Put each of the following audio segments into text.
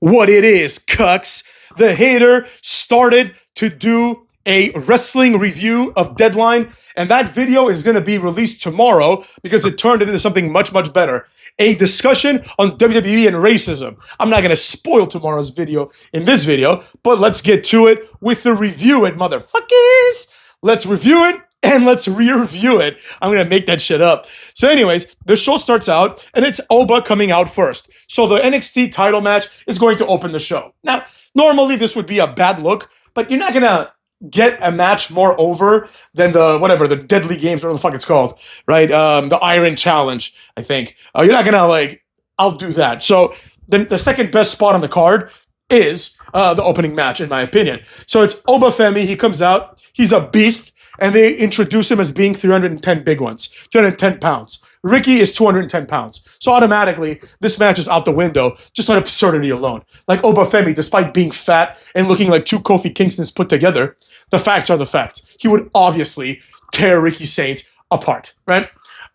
what it is, cucks. The hater started to do a wrestling review of Deadline, and that video is going to be released tomorrow because it turned into something much, much better. A discussion on WWE and racism. I'm not going to spoil tomorrow's video in this video, but let's get to it with the review it, motherfuckers. Let's review it. And let's re-review it. I'm going to make that shit up. So anyways, the show starts out, and it's Oba coming out first. So the NXT title match is going to open the show. Now, normally this would be a bad look, but you're not going to get a match more over than the Deadly Games, whatever the fuck it's called, right? The Iron Challenge, I think. You're not going to, I'll do that. So the second best spot on the card is the opening match, in my opinion. So it's Oba Femi. He comes out. He's a beast. And they introduce him as being 310 big ones, 310 pounds. Ricky is 210 pounds. So automatically, this match is out the window, just on absurdity alone. Like Oba Femi, despite being fat and looking like two Kofi Kingstons put together, the facts are the facts. He would obviously tear Ricky Saints apart, right?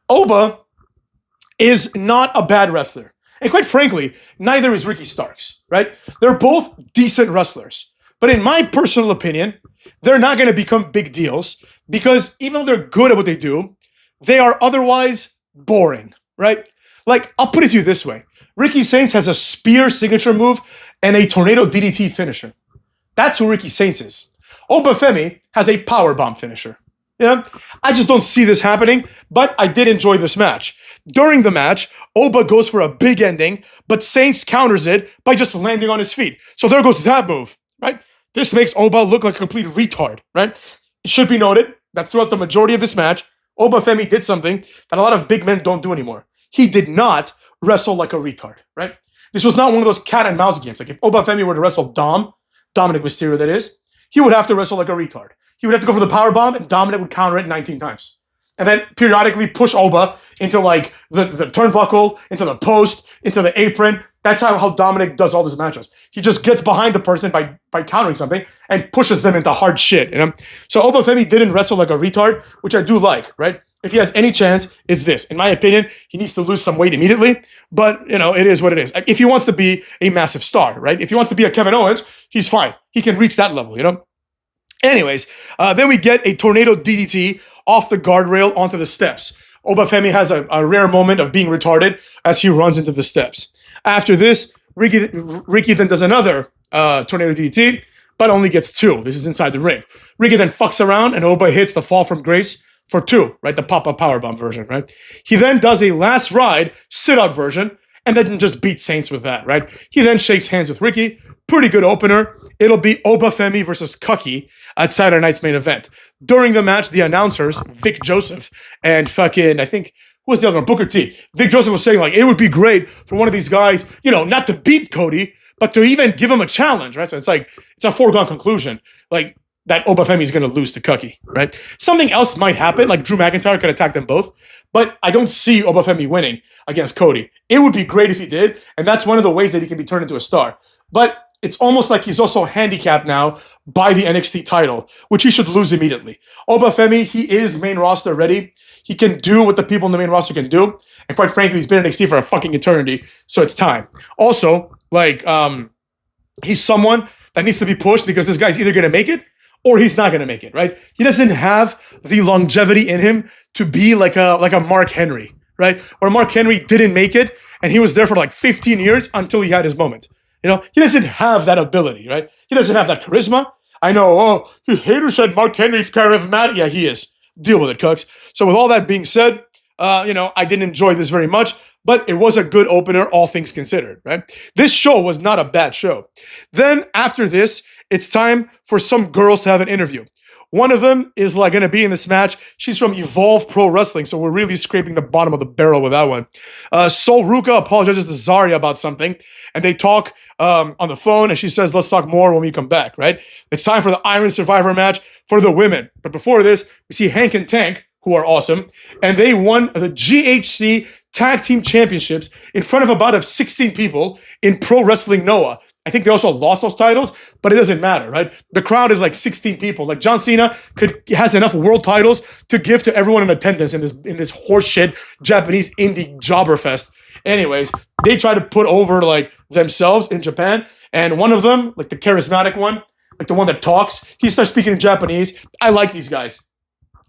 Oba is not a bad wrestler. And quite frankly, neither is Ricky Starks, right? They're both decent wrestlers. But in my personal opinion, they're not going to become big deals because even though they're good at what they do, they are otherwise boring, right? Like, I'll put it to you this way. Ricky Saints has a spear signature move and a tornado DDT finisher. That's who Ricky Saints is. Oba Femi has a powerbomb finisher. Yeah, I just don't see this happening, but I did enjoy this match. During the match, Oba goes for a big ending, but Saints counters it by just landing on his feet. So there goes that move, right? This makes Oba look like a complete retard, right? It should be noted that throughout the majority of this match, Oba Femi did something that a lot of big men don't do anymore. He did not wrestle like a retard, right? This was not one of those cat and mouse games. Like if Oba Femi were to wrestle Dominic Mysterio that is, he would have to wrestle like a retard. He would have to go for the powerbomb and Dominic would counter it 19 times. And then periodically push Oba into like the turnbuckle, into the post, into the apron. That's how Dominic does all his matches. He just gets behind the person by countering something and pushes them into hard shit, you know? So Oba Femi didn't wrestle like a retard, which I do like, right? If he has any chance, it's this. In my opinion, he needs to lose some weight immediately, but, you know, it is what it is. If he wants to be a massive star, right? If he wants to be a Kevin Owens, he's fine. He can reach that level, you know? Anyways, then we get a tornado DDT off the guardrail onto the steps. Oba Femi has a rare moment of being retarded as he runs into the steps. After this, Ricky then does another tornado DDT, but only gets two. This is inside the ring. Ricky then fucks around and Oba hits the fall from grace for two, right? The pop-up powerbomb version, right? He then does a last ride sit-out version and then just beats Saints with that, right? He then shakes hands with Ricky. Pretty good opener. It'll be Oba Femi versus Cucky at Saturday night's main event. During the match, the announcers, Vic Joseph and fucking, I think, who was the other one? Booker T. Vic Joseph was saying, like, it would be great for one of these guys, you know, not to beat Cody, but to even give him a challenge, right? So it's like, it's a foregone conclusion, like, that Oba Femi is going to lose to Cucky, right? Something else might happen, like Drew McIntyre could attack them both, but I don't see Oba Femi winning against Cody. It would be great if he did, and that's one of the ways that he can be turned into a star. But it's almost like he's also handicapped now by the NXT title, which he should lose immediately. Oba Femi, he is main roster ready. He can do what the people in the main roster can do. And quite frankly, he's been in NXT for a fucking eternity, so it's time. Also, like, he's someone that needs to be pushed because this guy's either going to make it or he's not going to make it, right? He doesn't have the longevity in him to be like a Mark Henry, right? Or Mark Henry didn't make it, and he was there for like 15 years until he had his moment. You know, he doesn't have that ability, right? He doesn't have that charisma. I know, haters said Mark Henry's charismatic. Yeah, he is. Deal with it, cucks. So with all that being said, you know, I didn't enjoy this very much, but it was a good opener, all things considered, right? This show was not a bad show. Then after this, it's time for some girls to have an interview. One of them is like going to be in this match. She's from Evolve Pro Wrestling, so we're really scraping the bottom of the barrel with that one. Sol Ruka apologizes to Zarya about something, and they talk on the phone, and she says, let's talk more when we come back, right? It's time for the Iron Survivor match for the women. But before this, we see Hank and Tank, who are awesome, and they won the GHC Tag Team Championships in front of about 16 people in Pro Wrestling Noah. I think they also lost those titles, but it doesn't matter, right? The crowd is like 16 people. Like John Cena has enough world titles to give to everyone in attendance in this horseshit Japanese indie jobber fest. Anyways, they try to put over like themselves in Japan, and one of them, like the charismatic one, like the one that talks, he starts speaking in Japanese. I like these guys,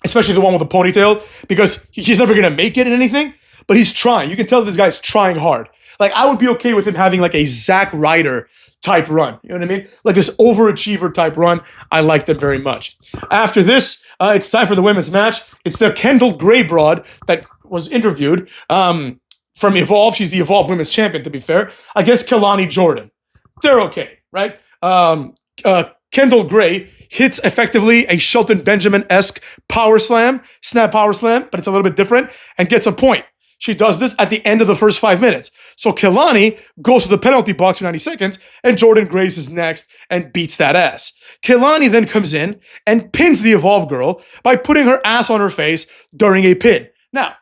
especially the one with the ponytail, because he's never gonna make it in anything, but he's trying. You can tell this guy's trying hard. Like, I would be okay with him having like a Zack Ryder type run. You know what I mean? Like this overachiever type run. I like them very much. After this, it's time for the women's match. It's the Kendall Gray broad that was interviewed from Evolve. She's the Evolve Women's Champion, to be fair, against Kelani Jordan. They're okay, right? Kendall Gray hits effectively a Shelton Benjamin-esque power slam, snap power slam, but it's a little bit different, and gets a point. She does this at the end of the first 5 minutes. So Kelani goes to the penalty box for 90 seconds, and Jordan Grace is next and beats that ass. Kelani then comes in and pins the Evolve girl by putting her ass on her face during a pin. Now,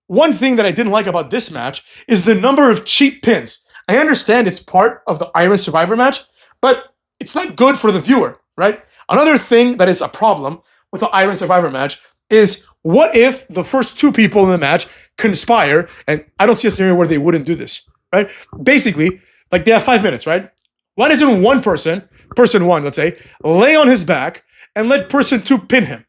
one thing that I didn't like about this match is the number of cheap pins. I understand it's part of the Iron Survivor match, but it's not good for the viewer, right? Another thing that is a problem with the Iron Survivor match is, what if the first two people in the match conspire, and I don't see a scenario where they wouldn't do this, right? Basically, like they have 5 minutes, right? Why doesn't one person one, let's say, lay on his back and let person two pin him?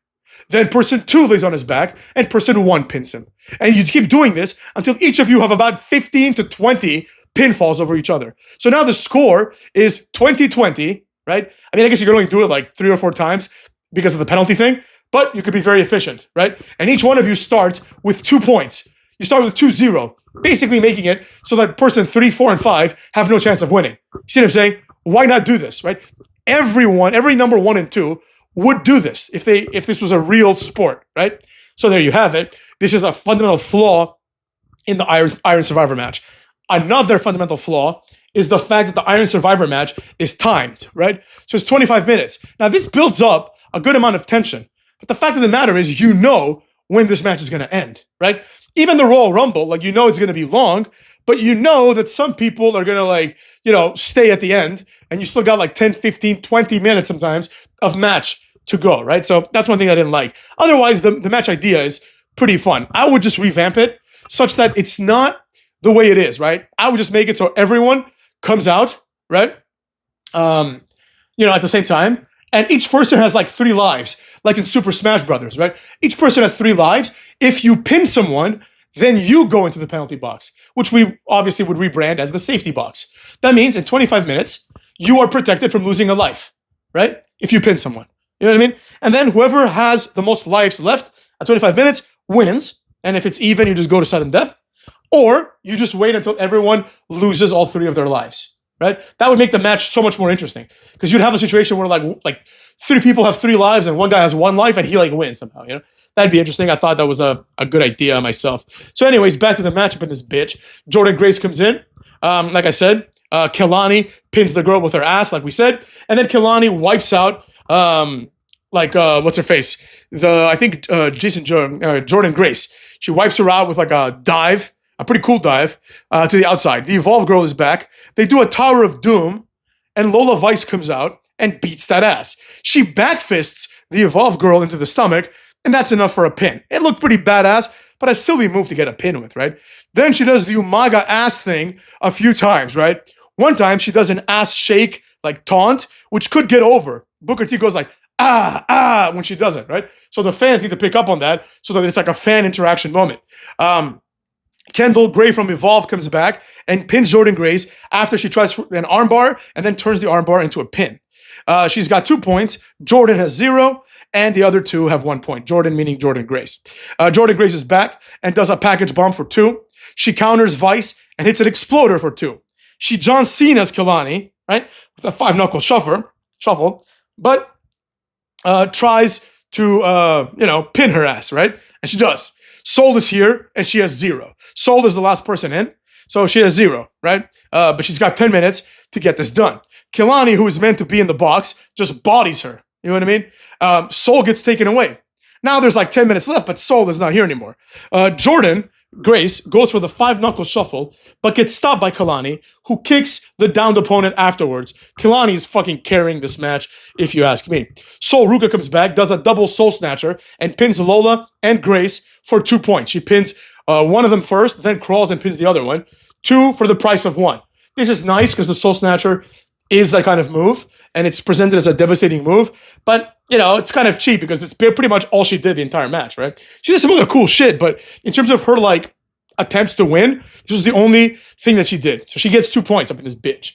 Then person two lays on his back and person one pins him. And you keep doing this until each of you have about 15 to 20 pinfalls over each other. So now the score is 20-20, right? I mean, I guess you can only do it like 3 or 4 times because of the penalty thing, but you could be very efficient, right? And each one of you starts with 2 points. You start with 2-0, basically making it so that person 3, 4, and 5 have no chance of winning. You see what I'm saying? Why not do this, right? Every number 1 and 2 would do this if this was a real sport, right? So there you have it. This is a fundamental flaw in the Iron Survivor match. Another fundamental flaw is the fact that the Iron Survivor match is timed, right? So it's 25 minutes. Now, this builds up a good amount of tension. But the fact of the matter is, you know when this match is going to end, right? Even the Royal Rumble, like, you know it's going to be long, but you know that some people are going to, like, you know, stay at the end, and you still got like 10, 15, 20 minutes sometimes of match to go, right? So that's one thing I didn't like. Otherwise, the match idea is pretty fun. I would just revamp it such that it's not the way it is, right? I would just make it so everyone comes out, right? You know, at the same time, and each person has like 3 lives, like in Super Smash Brothers, right? Each person has 3 lives. If you pin someone, then you go into the penalty box, which we obviously would rebrand as the safety box. That means in 25 minutes, you are protected from losing a life, right? If you pin someone, you know what I mean? And then whoever has the most lives left at 25 minutes wins. And if it's even, you just go to sudden death. Or you just wait until everyone loses all 3 of their lives, right? That would make the match so much more interesting, because you'd have a situation where like 3 people have 3 lives and one guy has 1 life and he like wins somehow, you know? That'd be interesting. I thought that was a good idea myself. So anyways, back to the matchup in this bitch. Jordan Grace comes in. Like I said, Kelani pins the girl with her ass, like we said. And then Kelani wipes out, what's her face? Jordan Grace. She wipes her out with like a dive, a pretty cool dive, to the outside. The Evolve girl is back. They do a Tower of Doom, and Lola Vice comes out and beats that ass. She backfists the Evolve girl into the stomach, and that's enough for a pin. It looked pretty badass, but a silly move to get a pin with, right? Then she does the Umaga ass thing a few times, right? One time she does an ass shake, like taunt, which could get over. Booker T goes like, ah, when she does it, right? So the fans need to pick up on that so that it's like a fan interaction moment. Kendall Gray from Evolve comes back and pins Jordan Grace after she tries an armbar and then turns the armbar into a pin. She's got 2 points. Jordan has 0, and the other 2 have 1 point. Jordan meaning Jordan Grace. Jordan Grace is back and does a package bomb for 2. She counters Vice and hits an exploder for 2. She John Cena's Kelani, right, with a 5-knuckle shuffle, but tries to, pin her ass, right? And she does. Soul is here, and she has 0. Soul is the last person in, so she has 0, right? But she's got 10 minutes to get this done. Kelani, who is meant to be in the box, just bodies her. You know what I mean? Soul gets taken away. Now there's like 10 minutes left, but Soul is not here anymore. Jordan Grace goes for the 5-knuckle shuffle, but gets stopped by Kelani, who kicks the downed opponent afterwards. Kelani is fucking carrying this match, if you ask me. Soul Ruka comes back, does a double soul snatcher, and pins Lola and Grace for 2 points. She pins one of them first, then crawls and pins the other one. 2 for the price of 1. This is nice because the Soul Snatcher is that kind of move, and it's presented as a devastating move. But, it's kind of cheap because it's pretty much all she did the entire match, right? She did some other cool shit, but in terms of her, attempts to win, this was the only thing that she did. So she gets 2 points up in this bitch.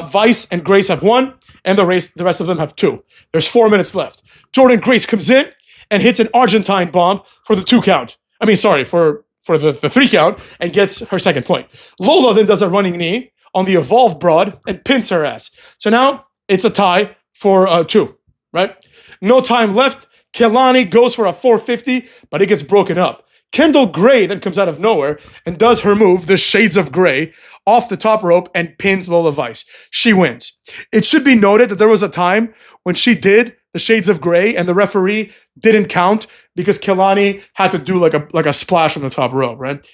Vice and Grace have 1, and the rest of them have 2. There's 4 minutes left. Jordynne Grace comes in and hits an Argentine bomb for the 2 count. For the 3 count, and gets her second point. Lola then does a running knee on the Evolve Broad and pins her ass. So now it's a tie for 2, right? No time left. Kelani goes for a 450, but it gets broken up. Kendall Gray then comes out of nowhere and does her move, the Shades of Grey, off the top rope and pins Lola Vice. She wins. It should be noted that there was a time when she did the Shades of Grey and the referee didn't count because Kelani had to do like a splash from the top rope, right?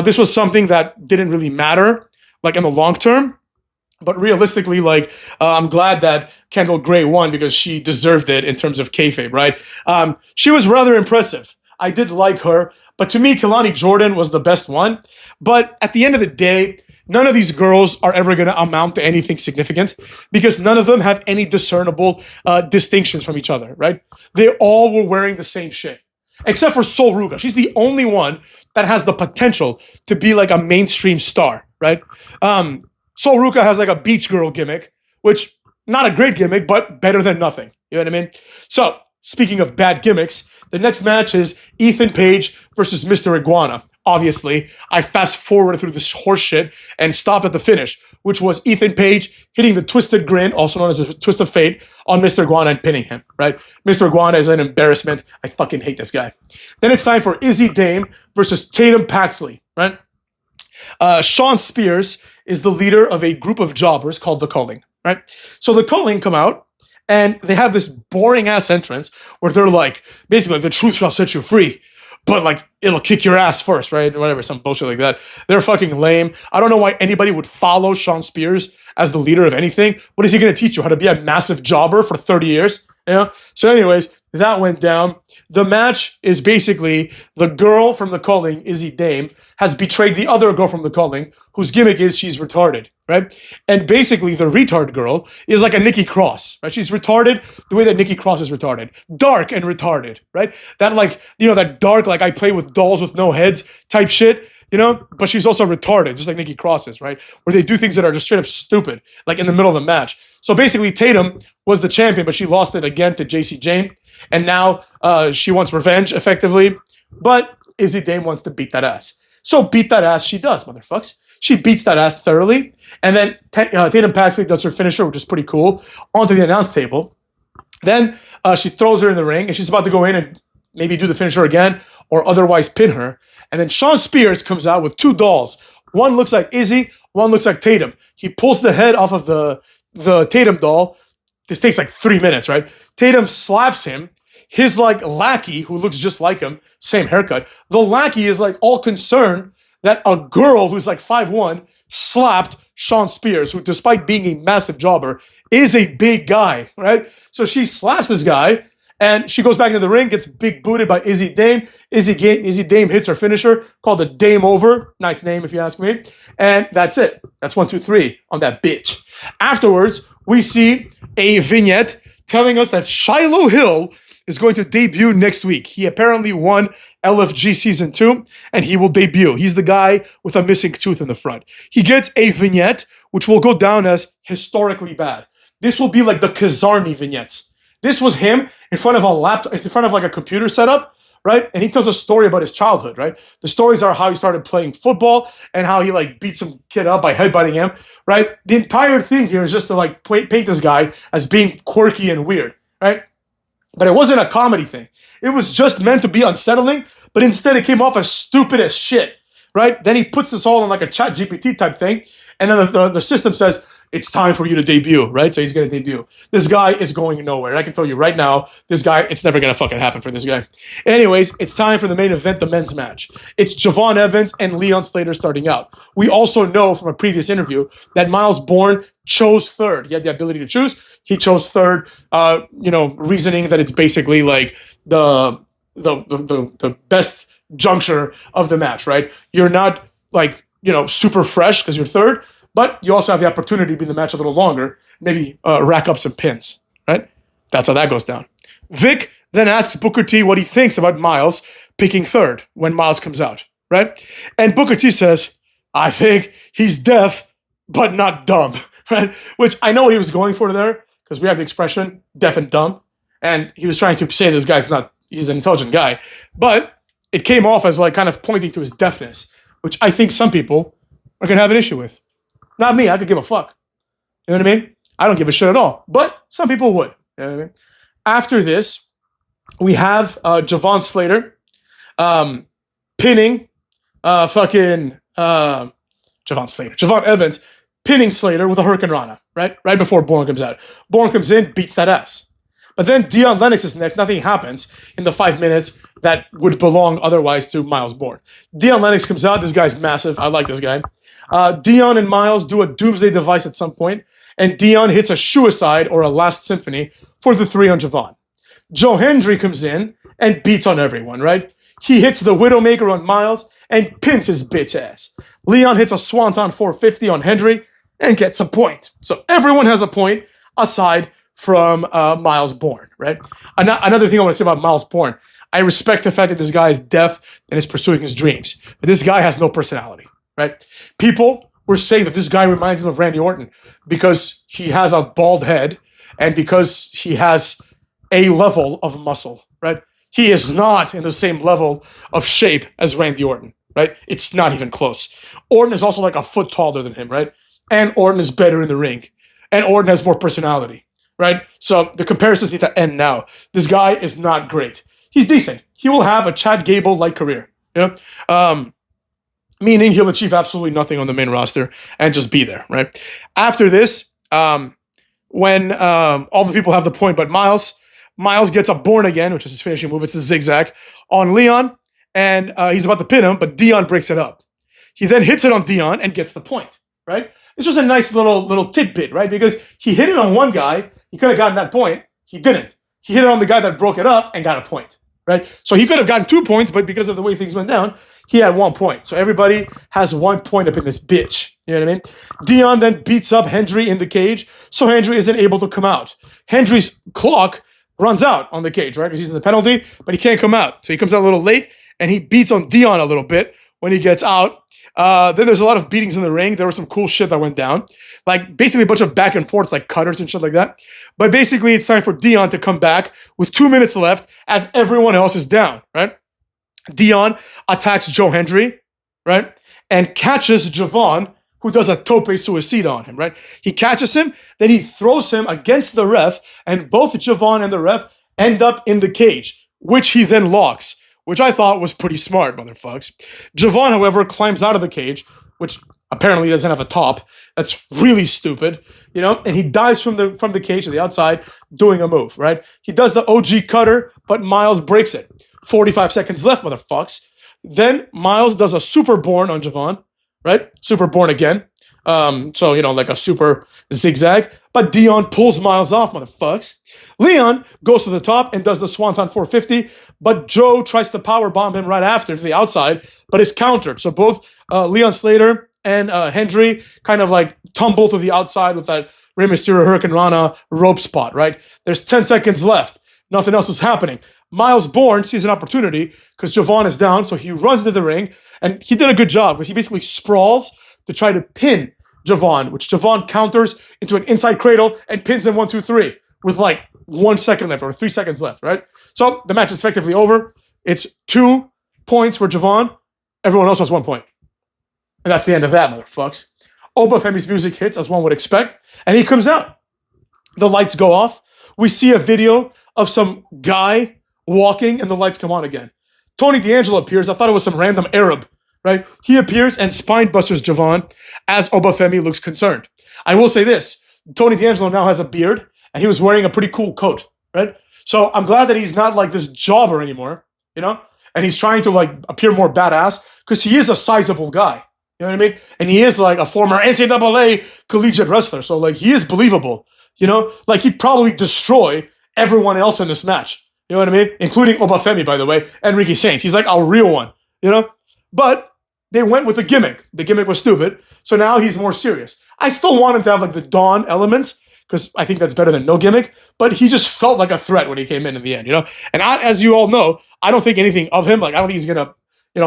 This was something that didn't really matter, in the long term. But realistically, I'm glad that Kendall Gray won because she deserved it in terms of kayfabe, right? She was rather impressive. I did like her. But to me, Kelani Jordan was the best one. But at the end of the day, none of these girls are ever going to amount to anything significant because none of them have any discernible distinctions from each other, right? They all were wearing the same shit. Except for Sol Ruga. She's the only one that has the potential to be like a mainstream star, right? Sol Ruga has like a beach girl gimmick, which not a great gimmick, but better than nothing. You know what I mean? So, speaking of bad gimmicks, the next match is Ethan Page versus Mr. Iguana. Obviously, I fast forwarded through this horse shit and stopped at the finish, which was Ethan Page hitting the Twisted Grin, also known as a Twist of Fate, on Mr. Iguana and pinning him, right? Mr. Iguana is an embarrassment. I fucking hate this guy. Then it's time for Izzy Dame versus Tatum Paxley, right? Sean Spears is the leader of a group of jobbers called the Culling, right? So the Culling come out, and they have this boring-ass entrance where they're basically, the truth shall set you free. But, it'll kick your ass first, right? Whatever, some bullshit like that. They're fucking lame. I don't know why anybody would follow Sean Spears as the leader of anything. What is he going to teach you? How to be a massive jobber for 30 years? So anyways, that went down. The match is basically the girl from the Culling, Izzy Dame, has betrayed the other girl from the Culling, whose gimmick is she's retarded, right? And basically the retard girl is like a Nikki Cross, right? She's retarded the way that Nikki Cross is retarded. Dark and retarded, right? That that dark, I play with dolls with no heads type shit, but she's also retarded, just like Nikki Cross is, right? Where they do things that are just straight up stupid, in the middle of the match. So basically Tatum was the champion, but she lost it again to JC Jane. And now she wants revenge, effectively. But Izzy Dame wants to beat that ass. So beat that ass she does, motherfucks. She beats that ass thoroughly. And then Tatum Paxley does her finisher, which is pretty cool, onto the announce table. Then she throws her in the ring, and she's about to go in and maybe do the finisher again or otherwise pin her. And then Sean Spears comes out with 2 dolls. One looks like Izzy, one looks like Tatum. He pulls the head off of the Tatum doll. This takes 3 minutes, right? Tatum slaps him. His lackey, who looks just like him, same haircut. The lackey is all concerned that a girl who's 5'1" slapped Sean Spears, who despite being a massive jobber, is a big guy, right? So she slaps this guy, and she goes back into the ring, gets big booted by Izzy Dame. Izzy Dame hits her finisher, called the Dame Over. Nice name, if you ask me. And that's it. That's 1, 2, 3 on that bitch. Afterwards, we see a vignette telling us that Shiloh Hill is going to debut next week. He apparently won LFG Season 2, and he will debut. He's the guy with a missing tooth in the front. He gets a vignette, which will go down as historically bad. This will be like the Kazarni vignettes. This was him in front of a laptop, in front of a computer setup, right? And he tells a story about his childhood, right? The stories are how he started playing football and how he beat some kid up by headbutting him, right? The entire thing here is just to paint this guy as being quirky and weird, right? But it wasn't a comedy thing. It was just meant to be unsettling, but instead it came off as stupid as shit, right? Then he puts this all in a chat GPT type thing, and then the system says, it's time for you to debut, right? So he's going to debut. This guy is going nowhere. I can tell you right now, this guy, it's never going to fucking happen for this guy. Anyways, it's time for the main event, the men's match. It's Javon Evans and Leon Slater starting out. We also know from a previous interview that Miles Bourne chose third. He had the ability to choose. He chose third, reasoning that it's basically the best juncture of the match, right? You're not super fresh because you're third, but you also have the opportunity to be in the match a little longer, maybe rack up some pins, right? That's how that goes down. Vic then asks Booker T what he thinks about Miles picking third when Miles comes out, right? And Booker T says, I think he's deaf, but not dumb, right? Which I know what he was going for there, because we have the expression deaf and dumb. And he was trying to say this guy's not, he's an intelligent guy. But it came off as like kind of pointing to his deafness, which I think some people are going to have an issue with. Not me, I could give a fuck. You know what I mean? I don't give a shit at all. But some people would. You know what I mean? After this, we have Javon Slater pinning Javon Evans pinning Slater with a Hurricane Rana, right? Right before Bourne comes out. Bourne comes in, beats that ass. But then Dion Lennox is next. Nothing happens in the 5 minutes that would belong otherwise to Miles Bourne. Dion Lennox comes out. This guy's massive. I like this guy. Dion and Miles do a doomsday device at some point, and Dion hits a suicide or a last symphony for the 3 on Javon. Joe Hendry comes in and beats on everyone, right? He hits the Widowmaker on Miles and pins his bitch ass. Leon hits a Swanton 450 on Hendry and gets a point. So everyone has a point aside from Miles Bourne, right? Another thing I want to say about Miles Bourne, I respect the fact that this guy is deaf and is pursuing his dreams. But this guy has no personality, right? People were saying that this guy reminds him of Randy Orton because he has a bald head and because he has a level of muscle, right? He is not in the same level of shape as Randy Orton, right? It's not even close. Orton is also like a foot taller than him, right? And Orton is better in the ring. And Orton has more personality, right? So the comparisons need to end now. This guy is not great. He's decent. He will have a Chad Gable-like career, you know? Meaning he'll achieve absolutely nothing on the main roster and just be there, right? After this, when all the people have the point but Miles gets a Born Again, which is his finishing move. It's a zigzag on Leon, and he's about to pin him, but Dion breaks it up. He then hits it on Dion and gets the point, right? This was a nice little tidbit, right? Because he hit it on one guy, he could have gotten that point. He didn't. He hit it on the guy that broke it up and got a point, right? So he could have gotten 2 points, but because of the way things went down, he had 1 point. So everybody has 1 point up in this bitch. You know what I mean? Dion then beats up Hendry in the cage, so Hendry isn't able to come out. Hendry's clock runs out on the cage, right? Because he's in the penalty, but he can't come out. So he comes out a little late, and he beats on Dion a little bit when he gets out. Then there's a lot of beatings in the ring. There was some cool shit that went down. Like, basically a bunch of back and forths, like cutters and shit like that. But basically, it's time for Dion to come back with 2 minutes left as everyone else is down, right? Dion attacks Joe Hendry, right? And catches Javon, who does a tope suicida on him, right? He catches him, then he throws him against the ref, and both Javon and the ref end up in the cage, which he then locks, which I thought was pretty smart, motherfucks. Javon, however, climbs out of the cage, which apparently doesn't have a top. That's really stupid, you know? And he dives from the cage to the outside doing a move, right? He does the OG cutter, but Miles breaks it. 45 seconds left, motherfucks. Then Miles does a super Born on Javon, right? Super Born Again. So, you know, like a super zigzag. But Dion pulls Miles off, motherfucks. Leon goes to the top and does the Swanton 450, but Joe tries to powerbomb him right after to the outside, but is countered. So both Leon Slater and Hendry kind of like tumble to the outside with that Rey Mysterio Hurricane Rana rope spot, right? There's 10 seconds left. Nothing else is happening. Miles Bourne sees an opportunity because Javon is down, so he runs into the ring, and he did a good job because he basically sprawls to try to pin Javon, which Javon counters into an inside cradle and pins him 1, 2, 3 with like 1 second left or 3 seconds left, right? So the match is effectively over. It's 2 points for Javon. Everyone else has 1 point. And that's the end of that, motherfucks. Obafemi's music hits, as one would expect, and he comes out. The lights go off. We see a video of some guy walking, and the lights come on again. Tony D'Angelo appears. I thought it was some random Arab, right? He appears and spine busters Javon as Obafemi looks concerned. I will say this. Tony D'Angelo now has a beard, and he was wearing a pretty cool coat, right? So I'm glad that he's not like this jobber anymore, you know? And he's trying to like appear more badass because he is a sizable guy. You know what I mean? And he is like a former NCAA collegiate wrestler. So like he is believable, you know? Like he'd probably destroy everyone else in this match. You know what I mean? Including Obafemi, by the way, and Ricky Saints. He's like a real one, you know? But they went with a gimmick. The gimmick was stupid. So now he's more serious. I still want him to have like the Dawn elements because I think that's better than no gimmick. But he just felt like a threat when he came in the end, you know? And as you all know, I don't think anything of him. Like, I don't think he's going to,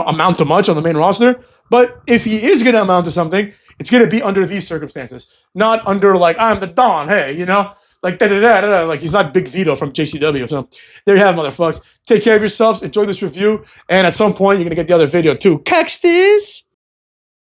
amount to much on the main roster. But if he is going to amount to something, it's going to be under these circumstances. Not under like, I'm the Dawn, hey, like da-da-da-da-da. Like, he's not Big Vito from JCW. So there you have, motherfuckers. Take care of yourselves. Enjoy this review. And at some point, you're going to get the other video too. Caxtis!